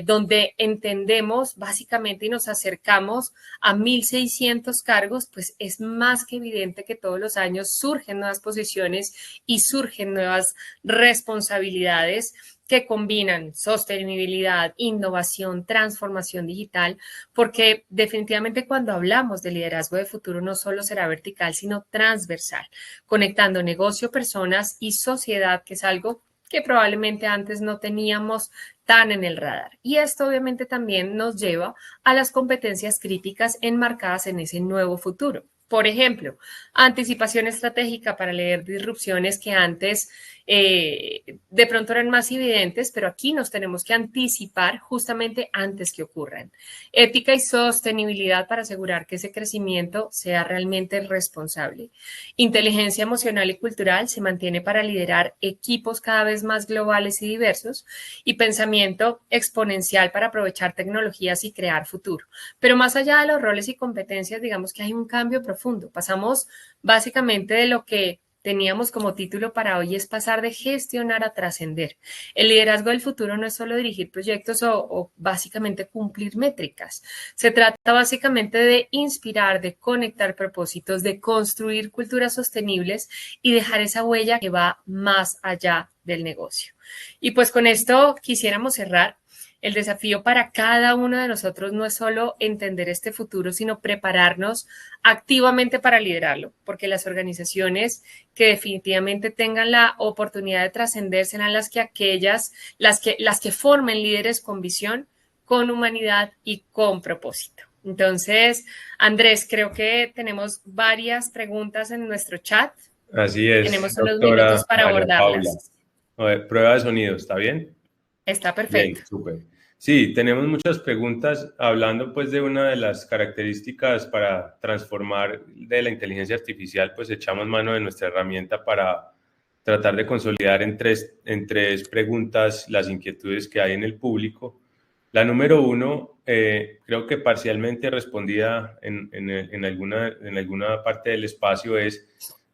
donde entendemos básicamente y nos acercamos a 1.600 cargos, pues es más que evidente que todos los años surgen nuevas posiciones y surgen nuevas responsabilidades que combinan sostenibilidad, innovación, transformación digital, porque definitivamente cuando hablamos de liderazgo de futuro no solo será vertical, sino transversal, conectando negocio, personas y sociedad, que es algo que probablemente antes no teníamos tan en el radar. Y esto obviamente también nos lleva a las competencias críticas enmarcadas en ese nuevo futuro. Por ejemplo, anticipación estratégica para leer disrupciones que antes de pronto eran más evidentes, pero aquí nos tenemos que anticipar justamente antes que ocurran. Ética y sostenibilidad para asegurar que ese crecimiento sea realmente responsable. Inteligencia emocional y cultural se mantiene para liderar equipos cada vez más globales y diversos, y pensamiento exponencial para aprovechar tecnologías y crear futuro. Pero más allá de los roles y competencias, digamos que hay un cambio profundo. Pasamos básicamente de lo que teníamos como título para hoy es pasar de gestionar a trascender. El liderazgo del futuro no es solo dirigir proyectos o básicamente cumplir métricas. Se trata básicamente de inspirar, de conectar propósitos, de construir culturas sostenibles y dejar esa huella que va más allá del negocio. Y pues con esto quisiéramos cerrar. El desafío para cada uno de nosotros no es solo entender este futuro, sino prepararnos activamente para liderarlo, porque las organizaciones que definitivamente tengan la oportunidad de trascender serán las que formen líderes con visión, con humanidad y con propósito. Entonces, Andrés, creo que tenemos varias preguntas en nuestro chat. Así es, Tenemos unos doctora minutos para María Paula. abordarlas. A ver, prueba de sonido, ¿está bien? Está Bien, perfecto. súper. Sí, tenemos muchas preguntas hablando pues de una de las características para transformar de la inteligencia artificial, pues echamos mano de nuestra herramienta para tratar de consolidar en tres preguntas las inquietudes que hay en el público. La número uno, creo que parcialmente respondida en alguna parte del espacio es,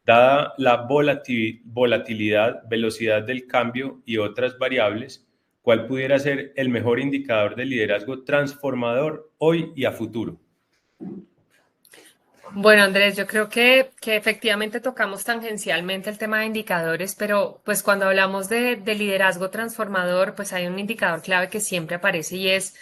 dada la volatilidad, velocidad del cambio y otras variables, ¿cuál pudiera ser el mejor indicador de liderazgo transformador hoy y a futuro? Bueno, Andrés, yo creo que efectivamente tocamos tangencialmente el tema de indicadores, pero pues cuando hablamos de liderazgo transformador, pues hay un indicador clave que siempre aparece y es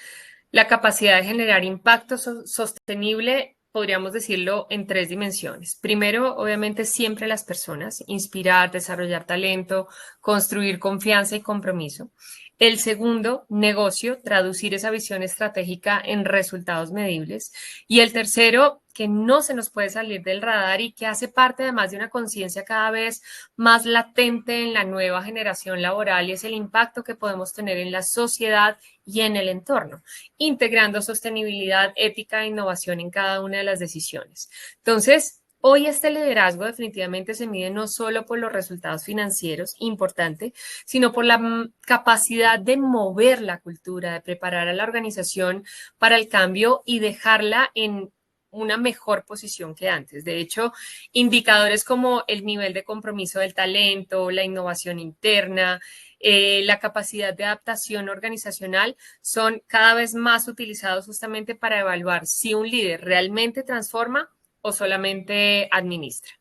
la capacidad de generar impacto sostenible podríamos decirlo en tres dimensiones. Primero, obviamente, siempre las personas, inspirar, desarrollar talento, construir confianza y compromiso. El segundo, negocio, traducir esa visión estratégica en resultados medibles. Y el tercero, que no se nos puede salir del radar y que hace parte además de una conciencia cada vez más latente en la nueva generación laboral, y es el impacto que podemos tener en la sociedad y en el entorno, integrando sostenibilidad, ética e innovación en cada una de las decisiones. Entonces, hoy este liderazgo definitivamente se mide no solo por los resultados financieros, importante, sino por la capacidad de mover la cultura, de preparar a la organización para el cambio y dejarla en una mejor posición que antes. De hecho, indicadores como el nivel de compromiso del talento, la innovación interna, la capacidad de adaptación organizacional son cada vez más utilizados justamente para evaluar si un líder realmente transforma o solamente administra.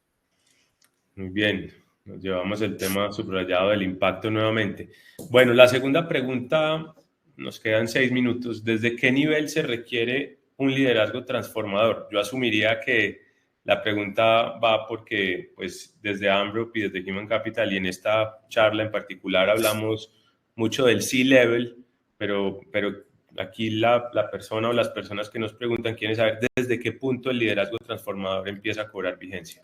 Muy bien, nos llevamos el tema subrayado del impacto nuevamente. Bueno, la segunda pregunta, nos quedan 6 minutos. ¿Desde qué nivel se requiere un liderazgo transformador? Yo asumiría que la pregunta va porque, pues, desde Ambrop y desde Human Capital y en esta charla en particular hablamos mucho del C-Level, pero aquí la persona o las personas que nos preguntan quieren saber desde qué punto el liderazgo transformador empieza a cobrar vigencia.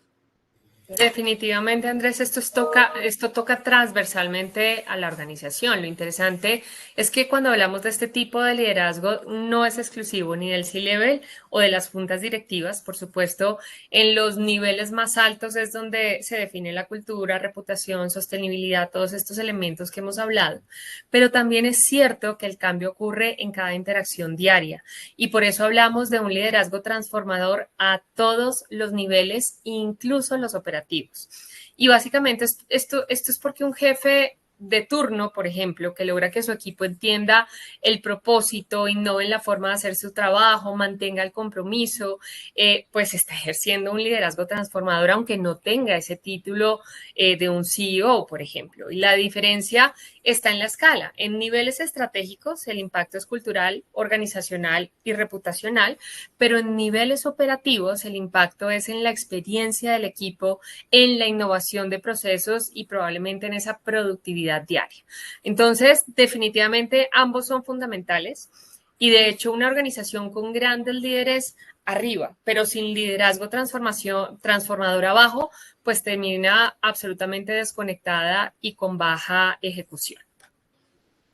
Definitivamente, Andrés, esto toca transversalmente a la organización. Lo interesante es que cuando hablamos de este tipo de liderazgo no es exclusivo ni del C-Level o de las juntas directivas. Por supuesto, en los niveles más altos es donde se define la cultura, reputación, sostenibilidad, todos estos elementos que hemos hablado. Pero también es cierto que el cambio ocurre en cada interacción diaria y por eso hablamos de un liderazgo transformador a todos los niveles, incluso los operativos. Y básicamente esto es porque un jefe de turno, por ejemplo, que logra que su equipo entienda el propósito, innove en la forma de hacer su trabajo, mantenga el compromiso, pues está ejerciendo un liderazgo transformador, aunque no tenga ese título de un CEO, por ejemplo. Y la diferencia está en la escala. En niveles estratégicos, el impacto es cultural, organizacional y reputacional, pero en niveles operativos, el impacto es en la experiencia del equipo, en la innovación de procesos y probablemente en esa productividad diaria. Entonces, definitivamente ambos son fundamentales y de hecho una organización con grandes líderes arriba, pero sin liderazgo transformador abajo, pues termina absolutamente desconectada y con baja ejecución.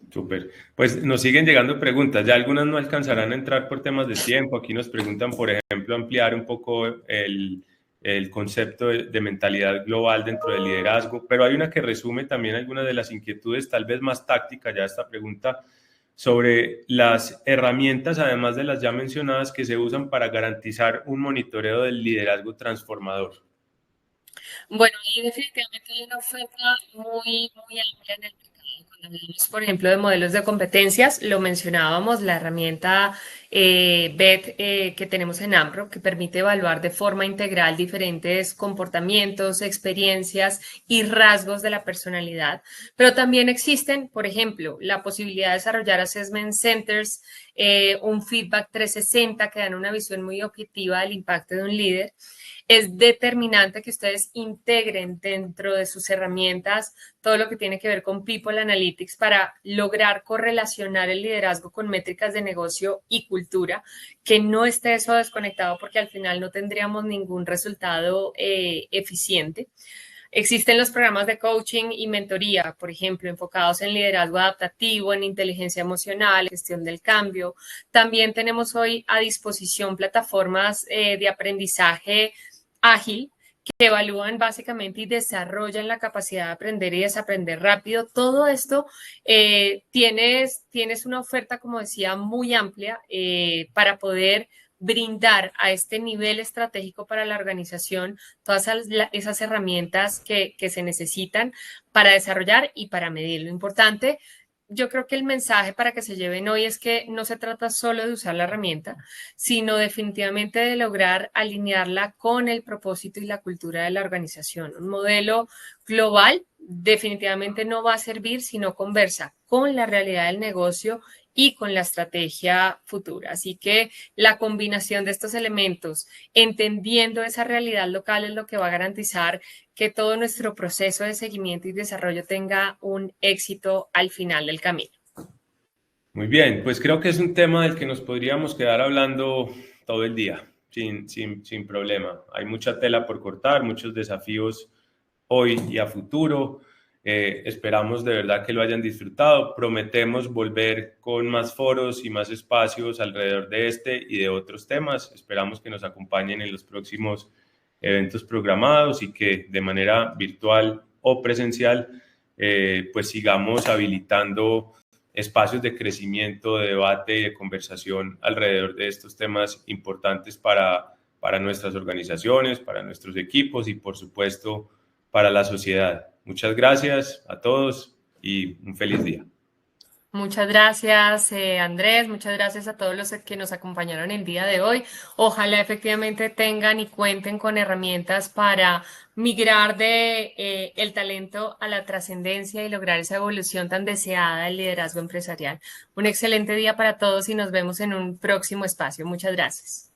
Súper. Pues nos siguen llegando preguntas. Ya algunas no alcanzarán a entrar por temas de tiempo. Aquí nos preguntan, por ejemplo, ampliar un poco el concepto de mentalidad global dentro del liderazgo, pero hay una que resume también algunas de las inquietudes, tal vez más tácticas, ya esta pregunta, sobre las herramientas, además de las ya mencionadas, que se usan para garantizar un monitoreo del liderazgo transformador. Bueno, y definitivamente hay una oferta muy amplia en el mercado. Cuando hablamos, por ejemplo, de modelos de competencias, lo mencionábamos, la herramienta BET que tenemos en Ampro, que permite evaluar de forma integral diferentes comportamientos, experiencias y rasgos de la personalidad. Pero también existen, por ejemplo, la posibilidad de desarrollar assessment centers, un feedback 360 que dan una visión muy objetiva del impacto de un líder. Es determinante que ustedes integren dentro de sus herramientas todo lo que tiene que ver con People Analytics para lograr correlacionar el liderazgo con métricas de negocio y cultura, que no esté eso desconectado porque al final no tendríamos ningún resultado eficiente. Existen los programas de coaching y mentoría, por ejemplo, enfocados en liderazgo adaptativo, en inteligencia emocional, gestión del cambio. También tenemos hoy a disposición plataformas de aprendizaje ágil que evalúan básicamente y desarrollan la capacidad de aprender y desaprender rápido. Todo esto tienes una oferta, como decía, muy amplia para poder brindar a este nivel estratégico para la organización todas esas herramientas que se necesitan para desarrollar y para medir. Lo importante, yo creo que el mensaje para que se lleven hoy es que no se trata solo de usar la herramienta, sino definitivamente de lograr alinearla con el propósito y la cultura de la organización. Un modelo global definitivamente no va a servir si no conversa con la realidad del negocio y con la estrategia futura. Así que la combinación de estos elementos, entendiendo esa realidad local, es lo que va a garantizar que todo nuestro proceso de seguimiento y desarrollo tenga un éxito al final del camino. Muy bien, pues creo que es un tema del que nos podríamos quedar hablando todo el día, sin problema. Hay mucha tela por cortar, muchos desafíos hoy y a futuro. Esperamos de verdad que lo hayan disfrutado. Prometemos volver con más foros y más espacios alrededor de este y de otros temas. Esperamos que nos acompañen en los próximos eventos programados y que de manera virtual o presencial pues sigamos habilitando espacios de crecimiento, de debate y de conversación alrededor de estos temas importantes para nuestras organizaciones, para nuestros equipos y por supuesto para la sociedad. Muchas gracias a todos y un feliz día. Muchas gracias, Andrés. Muchas gracias a todos los que nos acompañaron el día de hoy. Ojalá efectivamente tengan y cuenten con herramientas para migrar de el talento a la trascendencia y lograr esa evolución tan deseada del liderazgo empresarial. Un excelente día para todos y nos vemos en un próximo espacio. Muchas gracias.